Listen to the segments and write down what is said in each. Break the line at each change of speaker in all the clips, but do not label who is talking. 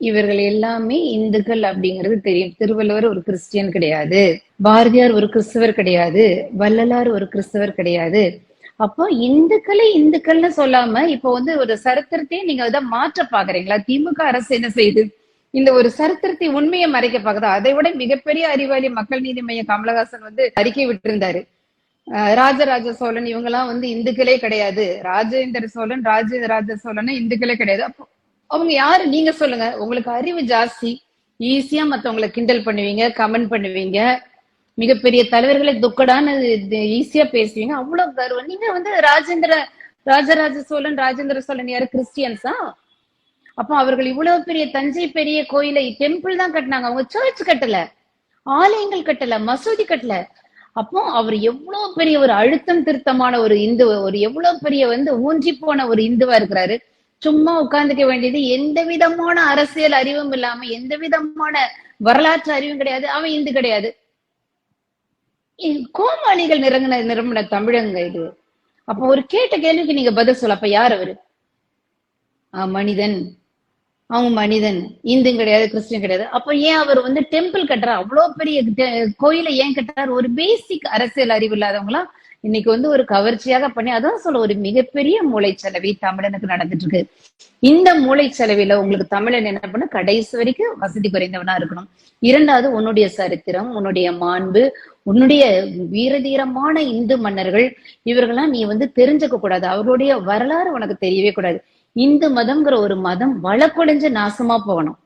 இவர்கள் எல்லாமே இந்துக்கள் அப்படிங்கிறது தெரியும். திருவள்ளுவர் ஒரு கிறிஸ்டியன் கிடையாது, பாரதியார் ஒரு கிறிஸ்தவர் கிடையாது, வள்ளலார் ஒரு கிறிஸ்தவர் கிடையாது. அப்போ இந்துக்களை இந்துக்கள்னு சொல்லாம இப்போ வந்து ஒரு சரித்திரத்தையே நீங்க அதை மாற்ற பாக்குறீங்களா? திமுக அரசு என்ன செய்யுது? இந்த ஒரு சரித்திரத்தை உண்மையை மறைக்க பாக்குதா? அதை விட மிகப்பெரிய அறிவாளி மக்கள் நீதி மையம் கமலஹாசன் வந்து அறிக்கை விட்டிருந்தாரு. ராஜராஜ சோழன் இவங்க எல்லாம் வந்து இந்துக்களே கிடையாது, ராஜேந்திர சோழன் ராஜராஜ சோழன் இந்துக்களே கிடையாது. அப்போ அவங்க யாரு நீங்க சொல்லுங்க. உங்களுக்கு அறிவு ஜாஸ்தி, ஈஸியா மத்தவங்களை கிண்டல் பண்ணுவீங்க, கமெண்ட் பண்ணுவீங்க, மிகப்பெரிய தலைவர்களை துக்கடான ஈஸியா பேசுவீங்க, அவ்வளவு கர்வம். நீங்க வந்து ராஜராஜ சோழன் ராஜேந்திர சோழன் யாரு? கிறிஸ்டியன்ஸா? அப்போ அவர்கள் இவ்வளவு பெரிய தஞ்சை பெரிய கோயிலை டெம்பிள் தான் கட்டினாங்க, அவங்க சர்ச் கட்டல, ஆலயங்கள் கட்டல, மசூதி கட்டல. அப்போ அவர் எவ்வளவு பெரிய ஒரு அழுத்தம் திருத்தமான ஒரு இந்து, ஒரு எவ்வளவு பெரிய வந்து ஊன்றி போன ஒரு இந்துவா இருக்கிறாரு. சும்மா உட்கார்ந்துக்க வேண்டியது, எந்த விதமான அரசியல் அறிவும் இல்லாம, எந்த விதமான வரலாற்று அறிவும் கிடையாது, அவன் இந்து கிடையாது. கோமாளிகள் நிரம்பின தமிழங்க இது. அப்ப ஒரு கேட்ட கேள்விக்கு நீங்க பதில் சொல்ல. அப்ப யார் அவரு? மனிதன், அவங்க மனிதன், இந்து கிடையாது, கிறிஸ்டின் கிடையாது. அப்ப ஏன் அவர் வந்து டெம்பிள் கட்டுறார்? அவ்வளவு பெரிய கோயிலை ஏன் கட்டுறாரு? ஒரு பேசிக் அரசியல் அறிவு இல்லாதவங்களாம் இன்னைக்கு வந்து ஒரு கவர்ச்சியாக பண்ணி, அதான் சொல்ல, ஒரு மிகப்பெரிய மூளைச்சலவை தமிழனுக்கு நடந்துட்டு இருக்கு. இந்த மூளைச்சலவையில உங்களுக்கு தமிழன் என்ன பண்ண, கடைசி வரைக்கும் வசதி குறைந்தவனா இருக்கணும். இரண்டாவது, உன்னுடைய சரித்திரம், உன்னுடைய மாண்பு, உன்னுடைய வீரதீரமான இந்து மன்னர்கள் இவர்கள்லாம் நீ வந்து தெரிஞ்சுக்க கூடாது, அவருடைய வரலாறு உனக்கு தெரியவே கூடாது. இந்து மதம்ங்கிற ஒரு மதம் வழக்கொழிஞ்சு நாசமா போகணும்.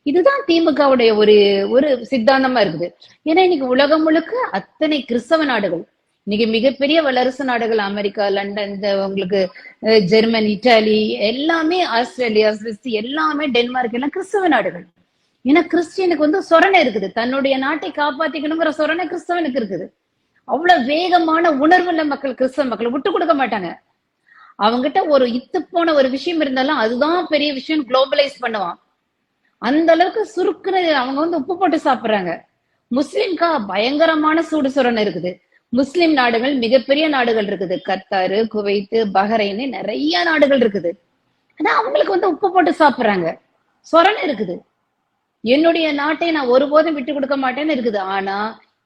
இதுதான் திமுகவுடைய ஒரு ஒரு சித்தாந்தமா இருக்குது. ஏன்னா இன்னைக்கு உலகம் முழுக்க அத்தனை கிறிஸ்தவ நாடுகள், இன்னைக்கு மிகப்பெரிய வல்லரசு நாடுகள், அமெரிக்கா, லண்டன், உங்களுக்கு ஜெர்மன், இட்டாலி, எல்லாமே ஆஸ்திரேலியா, சுவிஸ், எல்லாமே டென்மார்க், எல்லாம் கிறிஸ்தவ நாடுகள். ஏன்னா கிறிஸ்டியனுக்கு வந்து சொரணை இருக்குது, தன்னுடைய நாட்டை காப்பாத்திக்கணுங்கிற சொரணை கிறிஸ்தவனுக்கு இருக்குது. அவ்வளவு வேகமான உணர்வுள்ள மக்கள், கிறிஸ்தவ மக்கள் விட்டு கொடுக்க மாட்டாங்க. அவங்ககிட்ட ஒரு இத்து போன ஒரு விஷயம் இருந்தாலும் அதுதான் பெரிய விஷயம், குளோபலைஸ் பண்ணுவான். அந்த அளவுக்கு சுருக்குறது. அவங்க வந்து உப்பு போட்டு சாப்பிடுறாங்க. முஸ்லிம்கா பயங்கரமான சூடு சொரணை இருக்குது. முஸ்லிம் நாடுகள், மிகப்பெரிய நாடுகள் இருக்குது, கத்தாரு, குவைத்து, பஹ்ரைன், நிறைய நாடுகள் இருக்குது. ஆனா அவங்களுக்கு வந்து உப்பு போட்டு சாப்பிடுறாங்க, சொரணை இருக்குது. என்னுடைய நாட்டை நான் ஒருபோதும் விட்டு கொடுக்க மாட்டேன்னு இருக்குது. ஆனா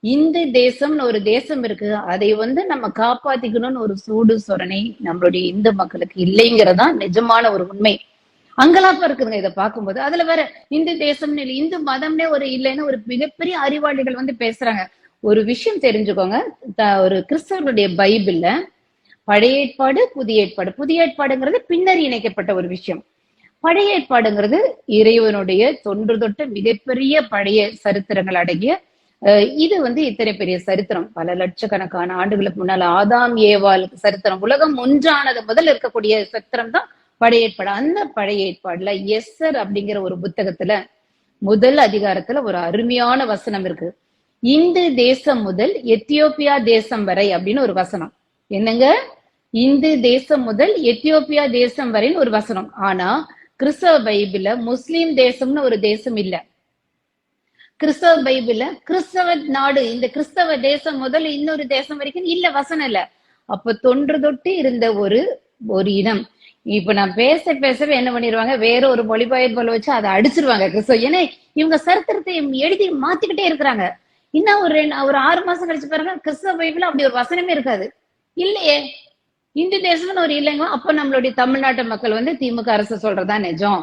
இந்து தேசம்னு ஒரு தேசம் இருக்கு, அதை வந்து நம்ம காப்பாத்திக்கணும்னு ஒரு சூடு சொரணை நம்மளுடைய இந்து மக்களுக்கு இல்லைங்கிறதா நிஜமான ஒரு உண்மை. அங்கலாப்பா இருக்குதுங்க இதை பார்க்கும்போது. அதுல வேற இந்து தேசம்னு இல்லை, இந்து மதம்னே ஒரு இல்லைன்னு ஒரு மிகப்பெரிய அறிவாளிகள் வந்து பேசுறாங்க. ஒரு விஷயம் தெரிஞ்சுக்கோங்க, ஒரு கிறிஸ்தவர்களுடைய பைபிள்ல பழைய ஏற்பாடு, புதிய ஏற்பாடு. புதிய ஏற்பாடுங்கிறது பின்னர் இணைக்கப்பட்ட ஒரு விஷயம். பழைய ஏற்பாடுங்கிறது இறைவனுடைய தொன்று தொட்ட மிகப்பெரிய பழைய சரித்திரங்கள் அடங்கிய, இது வந்து இத்தனை பெரிய சரித்திரம், பல லட்சக்கணக்கான ஆண்டுகளுக்கு முன்னால ஆதாம் ஏவாள் சரித்திரம், உலகம் ஒன்றானது முதல் இருக்கக்கூடிய சரித்திரம் தான் பழைய ஏற்பாடு. அந்த பழைய ஏற்பாடுல எஸ்ஸர் அப்படிங்கிற ஒரு புத்தகத்துல முதல் அதிகாரத்துல ஒரு அருமையான வசனம் இருக்கு. இந்து தேசம் முதல் எத்தியோப்பியா தேசம் வரை அப்படின்னு ஒரு வசனம். என்னங்க, இந்து தேசம் முதல் எத்தியோப்பியா தேசம் வரைன்னு ஒரு வசனம். ஆனா கிறிஸ்தவ பைபிள்ல முஸ்லிம் தேசம்னு ஒரு தேசம் இல்ல. கிறிஸ்தவ பைபிள்ல கிறிஸ்தவ நாடு, இந்த கிறிஸ்தவ தேசம் முதல் இன்னொரு தேசம் வரைக்கும் இல்ல, வசனம் இல்ல. அப்ப தொன்று தொட்டு இருந்த ஒரு ஒரு இனம். இப்ப நான் பேசவே என்ன பண்ணிடுவாங்க, வேற ஒரு மொழிபெயர்ப்பை வச்சு அதை அடிச்சிருவாங்க கிறிஸ்தவ. ஏன்னா இவங்க சரித்திரத்தை எழுதி மாத்திக்கிட்டே இருக்கிறாங்க. இன்னும் ஒரு 6 மாசம் கழிச்சு பாருங்க, கிறிஸ்தவ பைபிள் அப்படி ஒரு வசனமே இருக்காது. இல்லையே, இந்து தேசம்னு ஒரு இல்லைங்க. அப்ப நம்மளுடைய தமிழ்நாட்டு மக்கள் வந்து திமுக அரசு சொல்றதா நிஜம்,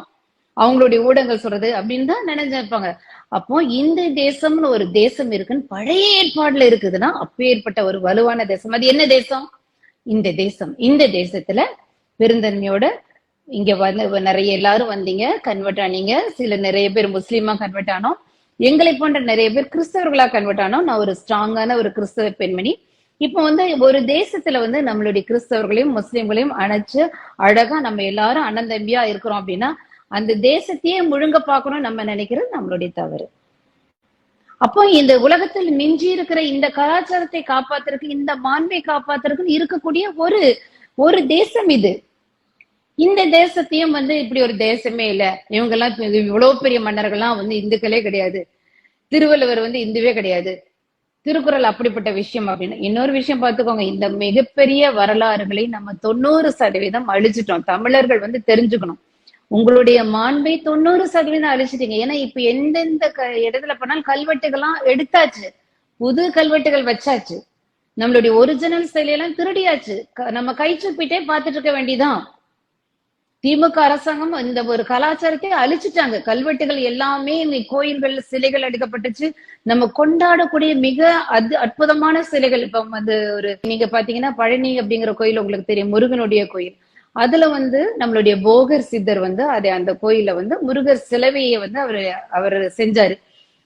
அவங்களுடைய ஊடகங்கள் சொல்றது அப்படின்னு தான் நினைச்சிருப்பாங்க. அப்போ இந்து தேசம்னு ஒரு தேசம் இருக்குன்னு பழைய ஏற்பாடுல இருக்குதுன்னா அப்பேற்பட்ட ஒரு வலுவான தேசம். அது என்ன தேசம்? இந்த தேசம். இந்த தேசத்துல பெருந்தன்மையோட இங்க வந்து நிறைய எல்லாரும் வந்தீங்க, கன்வெர்ட் ஆனீங்க. நிறைய பேர் முஸ்லீமா கன்வெர்ட் ஆனோம், எங்களை போன்ற நிறைய பேர் கிறிஸ்தவர்களா கன்வெர்ட் ஆனோம். நான் ஒரு ஸ்ட்ராங்கான ஒரு கிறிஸ்தவ பெண்மணி. இப்ப வந்து ஒரு தேசத்துல வந்து நம்மளுடைய கிறிஸ்தவர்களையும் முஸ்லிம்களையும் அணைச்சு அழகா நம்ம எல்லாரும் அண்ணன் தம்பியா இருக்கிறோம் அப்படின்னா அந்த தேசத்தையே முழுங்க பார்க்கணும் நம்ம நினைக்கிறது நம்மளுடைய தவறு. அப்போ இந்த உலகத்தில் மிஞ்சி இருக்கிற இந்த கலாச்சாரத்தை காப்பாத்துறதுக்கு, இந்த மாண்பை காப்பாத்துறதுக்கு இருக்கக்கூடிய ஒரு ஒரு தேசம் இது. இந்த தேசத்தையும் வந்து இப்படி ஒரு தேசமே இல்ல, இவங்க எல்லாம் இவ்வளவு பெரிய மன்னர்கள்லாம் வந்து இந்துக்களே கிடையாது, திருவள்ளுவர் வந்து இந்துவே கிடையாது, திருக்குறள் அப்படிப்பட்ட விஷயம் அப்படின்னு. இன்னொரு விஷயம் பார்த்துக்கோங்க, இந்த மிகப்பெரிய வரலாறுகளை நம்ம 90% அழிச்சிட்டோம். தமிழர்கள் வந்து தெரிஞ்சுக்கணும், உங்களுடைய மாண்பை 90% அழிச்சிட்டீங்க. ஏன்னா இப்ப எந்தெந்த இடத்துல பண்ணாலும் கல்வெட்டுகள்லாம் எடுத்தாச்சு, புது கல்வெட்டுகள் வச்சாச்சு, நம்மளுடைய ஒரிஜினல் சிலையெல்லாம் திருடியாச்சு. நம்ம கை சுப்பிட்டே பார்த்துட்டு இருக்க வேண்டியதான். திமுக அரசாங்கம் இந்த ஒரு கலாச்சாரத்தை அழிச்சிட்டாங்க. கல்வெட்டுகள் எல்லாமே கோயில்கள் சிலைகள் எடுக்கப்பட்டுச்சு. நம்ம கொண்டாடக்கூடிய மிக அற்புதமான சிலைகள். இப்ப வந்து ஒரு நீங்க பாத்தீங்கன்னா பழனி அப்படிங்கிற கோயில் உங்களுக்கு தெரியும், முருகனுடைய கோயில். அதுல வந்து நம்மளுடைய போகர் சித்தர் வந்து அந்த கோயில வந்து முருகர் சிலைவையை வந்து அவர் செஞ்சாரு.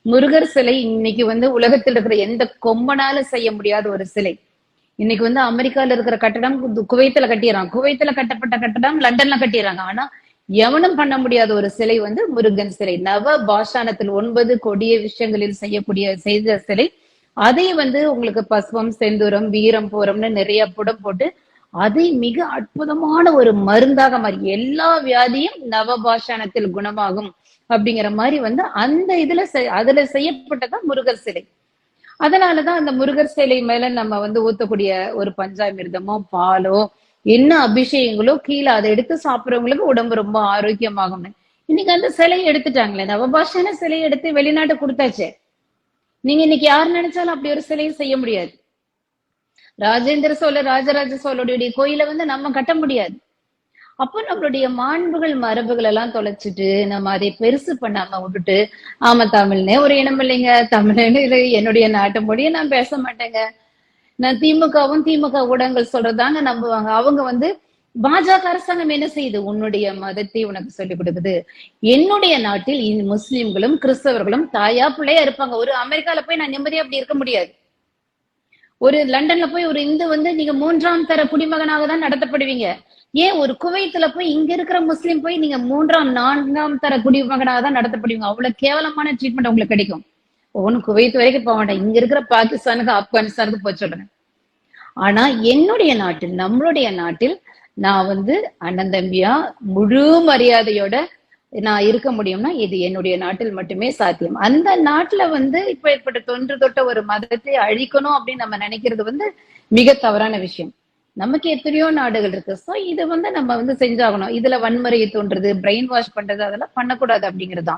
முருகர் சிலை இன்னைக்கு வந்து உலகத்தில் இருக்கிற எந்த கொம்பனாலும் செய்ய முடியாத ஒரு சிலை. இன்னைக்கு வந்து அமெரிக்கால இருக்கிற கட்டடம் குவைத்துல கட்டிடுறாங்க, குவைத்துல கட்டப்பட்ட கட்டடம் லண்டன்ல கட்டிடுறாங்க. ஆனா எவனும் பண்ண முடியாத ஒரு சிலை வந்து முருகன் சிலை. நவ பாஷாணத்தில் 9 கொடிய விஷயங்களில் செய்த சிலை. அதை வந்து உங்களுக்கு பஸ்வம், செந்தூரம், வீரம், பூரம்னு நிறைய புடம் போட்டு அதை மிக அற்புதமான ஒரு மருந்தாக மாறி எல்லா வியாதியும் நவபாஷாணத்தில் குணமாகும் அப்படிங்கிற மாதிரி வந்து அந்த அதுல செய்யப்பட்டதான் முருகர் சிலை. அதனாலதான் அந்த முருகர் சிலை மேல நம்ம வந்து ஊத்தக்கூடிய ஒரு பஞ்சாமிர்தமோ பாலோ என்ன அபிஷேகங்களோ கீழே அதை எடுத்து சாப்பிடுறவங்களுக்கு உடம்பு ரொம்ப ஆரோக்கியமாகும். இன்னைக்கு அந்த சிலையை எடுத்துட்டாங்களே, நவபாஷான சிலையை எடுத்து வெளிநாட்டு கொடுத்தாச்சே. நீங்க இன்னைக்கு யார் நினைச்சாலும் அப்படி ஒரு சிலையை செய்ய முடியாது. ராஜேந்திர சோழ ராஜராஜ சோழருடைய கோயிலை வந்து நம்ம கட்ட முடியாது. அப்போ நம்மளுடைய மாண்புகள் மரபுகள் எல்லாம் தொலைச்சிட்டு நம்ம அதை பெருசு பண்ணாம விட்டுட்டு, ஆமா தமிழ்னே ஒரு இனம் இல்லைங்க, தமிழ்னு இல்லை, என்னுடைய நாட்டு மொழியை நான் பேச மாட்டேங்க, நான் திமுக ஊடகங்கள் சொல்றதாங்க நம்புவாங்க. அவங்க வந்து பாஜக அரசாங்கம் என்ன செய்யுது, உன்னுடைய மதத்தை உனக்கு சொல்லிக் கொடுக்குது. என்னுடைய நாட்டில் முஸ்லிம்களும் கிறிஸ்தவர்களும் தாயா பிள்ளையா இருப்பாங்க. ஒரு அமெரிக்கால போய் நான் நிம்மதியா அப்படி இருக்க முடியாது. ஒரு லண்டன்ல போய் ஒரு இந்து வந்து நீங்க 3ஆம் தர குடிமகனாக தான் நடத்தப்படுவீங்க. ஏன் ஒரு குவைத்துல போய் இங்க இருக்கிற முஸ்லீம் போய் நீங்க 3ஆம் 4ஆம் தர குடிமகனாக தான் நடத்தப்படுவீங்க. அவ்வளவு கேவலமான ட்ரீட்மெண்ட் உங்களுக்கு கிடைக்கும். ஒன்னும் குவைத் வரைக்கும் போக மாட்டேன், இங்க இருக்கிற பாகிஸ்தானுக்கு ஆப்கானிஸ்தானுக்கு போய் சொல்றேன். ஆனா என்னுடைய நாட்டில், நம்மளுடைய நாட்டில் நான் வந்து அண்ணன் தம்பியா முழு மரியாதையோட நான் இருக்க முடியும்னா இது என்னுடைய நாட்டில் மட்டுமே சாத்தியம். அந்த நாட்டுல வந்து இப்ப இப்படி தொன்று தொட்ட ஒரு மதத்தை அழிக்கணும் அப்படின்னு நம்ம நினைக்கிறது வந்து மிக தவறான விஷயம். நமக்கு எத்தனையோ நாடுகள் இருக்கு. சோ இது வந்து நம்ம வந்து செஞ்சாகணும். இதுல வன்முறையை தோன்றது, பிரெயின் வாஷ் பண்றது அதெல்லாம் பண்ணக்கூடாது அப்படிங்கிறது தான்.